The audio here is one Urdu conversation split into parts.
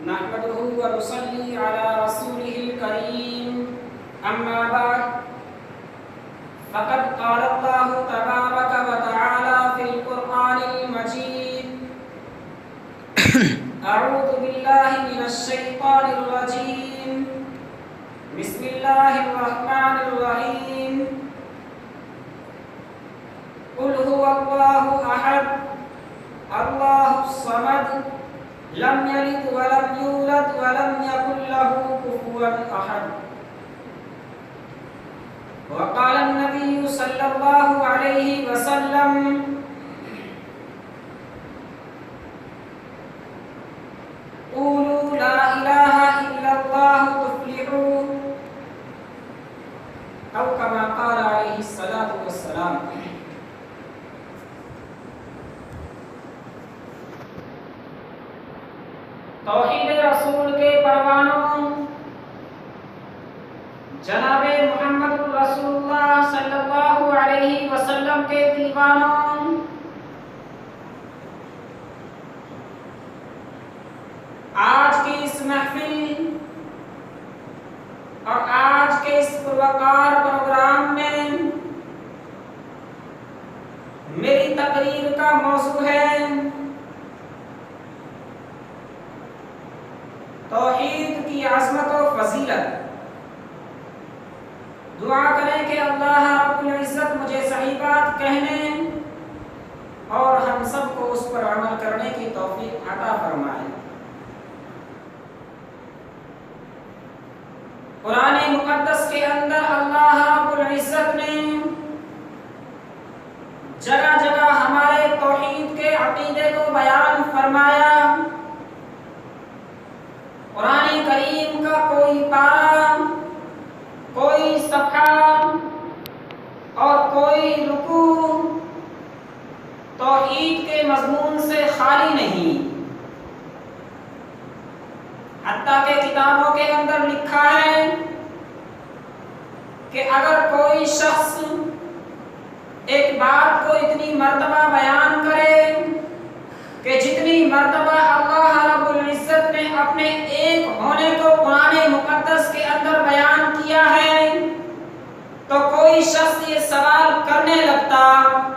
نحمده ونصلي على رسوله الكريم أما بعد فقد قال الله تبارك وتعالى في القرآن المجيد أعوذ بالله من الشيطان الرجيم بسم الله الرحمن الرحيم قل هو الله أحد الله الصمد لم يلد ولم يولد ولم يكن له كفوا أحد وقال النبي صلى الله عليه وسلم قولوا لا إله إلا الله تفلحوا أو كما قال عليه الصلاة والسلام. توحید رسول کے پروانوں، جناب محمد رسول اللہ صلی اللہ علیہ وسلم کے دیوانوں، آج کی اس محفل اور آج کے اس پروقار پروگرام میں میری تقریر کا موضوع ہے توحید کی عظمت و فضیلت. دعا کریں کہ اللہ رب العزت مجھے صحیح بات کہنے اور ہم سب کو اس پر عمل کرنے کی توفیق عطا فرمائے. قرآن مقدس کے اندر اللہ رب العزت نے جگہ جگہ ہمارے توحید کے عقیدے کو بیان فرمایا. قرآن کریم کا کوئی پارہ، کوئی صفحہ اور کوئی رکوع توحید کے مضمون سے خالی نہیں. حتیٰ کہ کتابوں کے اندر لکھا ہے کہ اگر کوئی شخص ایک بات کو اتنی مرتبہ بیان کرے کہ جتنی مرتبہ اللہ رب العزت نے اپنے ایک ہونے کو قرآن مقدس کے اندر بیان کیا ہے، تو کوئی شخص یہ سوال کرنے لگتا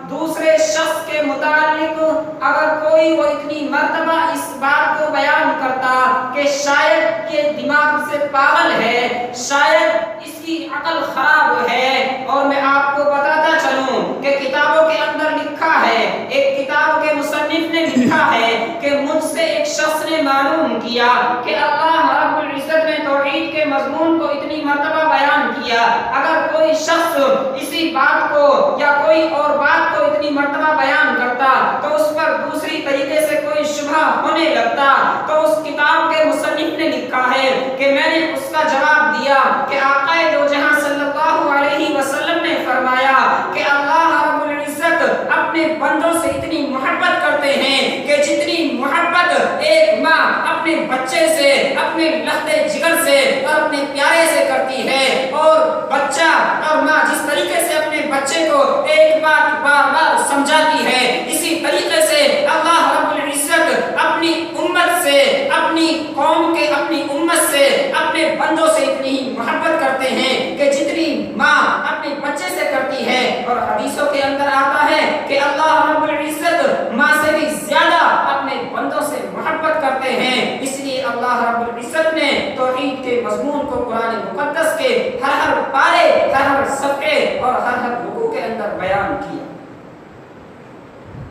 دوسرے شخص کے متعلق، اگر کوئی وہ اتنی مرتبہ اس بات کو بیان کرتا کہ شاید یہ دماغ سے پاگل ہے، شاید اس کی عقل خراب ہے. اور میں آپ کو بتاتا چلوں کہ کتابوں کے اندر لکھا ہے، ایک کتاب کے مصنف نے لکھا ہے کہ مجھ سے ایک شخص نے معلوم کیا کہ اللہ رب العزت نے توحید کے مضمون کو اتنی مرتبہ بیان کیا، اگر کوئی شخص اسی بات کو یا کوئی اور بات کو اتنی مرتبہ بیان کرتا تو اس پر دوسری طریقے سے کوئی شبہ ہونے لگتا. تو اس کتاب کے مصنف نے لکھا ہے کہ میں نے اس کا جواب دیا کہ آقا دو جہاں صلی اللہ علیہ وسلم نے فرمایا کہ اللہ رب العزت اپنے بندوں سے اتنی محبت کرتے ہیں کہ جتنی محبت ایک ماں اپنے بچے سے، اپنے لختے جگر سے اور اپنے پیارے سے کرتی ہے، اور بچہ اور ماں جس طریقے سے اپنے بچے کو ایک بات بار بار سمجھاتی ہے، اسی طریقے سے اللہ رب العزت اپنی امت سے، اپنی قوم کے، اپنی امت سے، اپنے بندوں سے اتنی ہی محبت کرتے ہیں کہ جتنی ماں اپنے بچے سے کرتی ہے. اور حدیثوں کے اندر آتا ہے کہ اللہ رب العزت ماں سے بھی زیادہ اپنے بندوں سے محبت کرتے ہیں. اس لیے اللہ رب العزت نے توحید کے مضمون کو قرآن مقدس کے ہر پارے، ہر صفحے اور ہر رکوع کے اندر بیان کیا.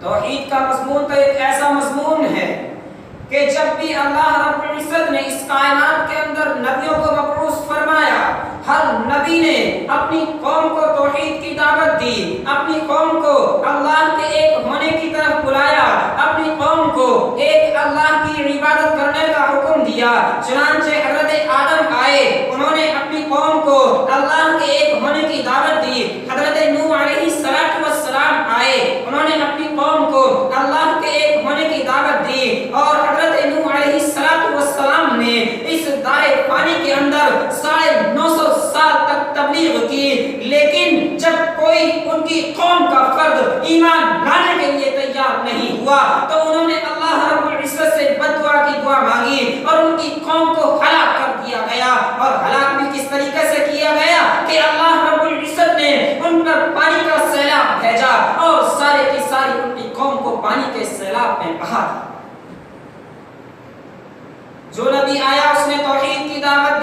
توحید کا مضمون تو ایک ایسا مضمون ہے کہ جب بھی اللہ رب العزت نے اس کائنات کے اندر نبیوں کو مبعوث فرمایا، ہر نبی نے اپنی قوم کو توحید کی دعوت دی، اپنی قوم کو اللہ کے ایک ہونے کی طرف بلایا، اپنی قوم کو ایک اللہ کی عبادت کرنے کا حکم دیا. چنانچہ حضرت آدم آئے، انہوں نے اپنی قوم کو اللہ کے ایک ہونے کی دعوت دی. حضرت نوح علیہ السلام آئے، انہوں نے اپنی قوم کو اللہ کے ایک ہونے کی دعوت دی. اور حضرت نوح علیہ السلام نے اس دار فانی کے اندر 950 سال تک تبلیغ کی، لیکن جب کوئی ان کی قوم کا فرد ایمان لانے کے لیے تیار نہیں ہوا تو انہوں نے اللہ رب العزت سے بددعا کی دعا مانگی اور ان کی کی قوم کو ہلاک کر دیا گیا، اور ہلاک بھی کس طریقے سے کیا گیا کہ اللہ رب العزت نے ان پر پانی کا سیلاب بھیجا اور سارے کی ساری ان کی قوم کو پانی کے سیلاب میں بہا دیا۔ جو نبی آیا اس نے توحید کی دعوت دی۔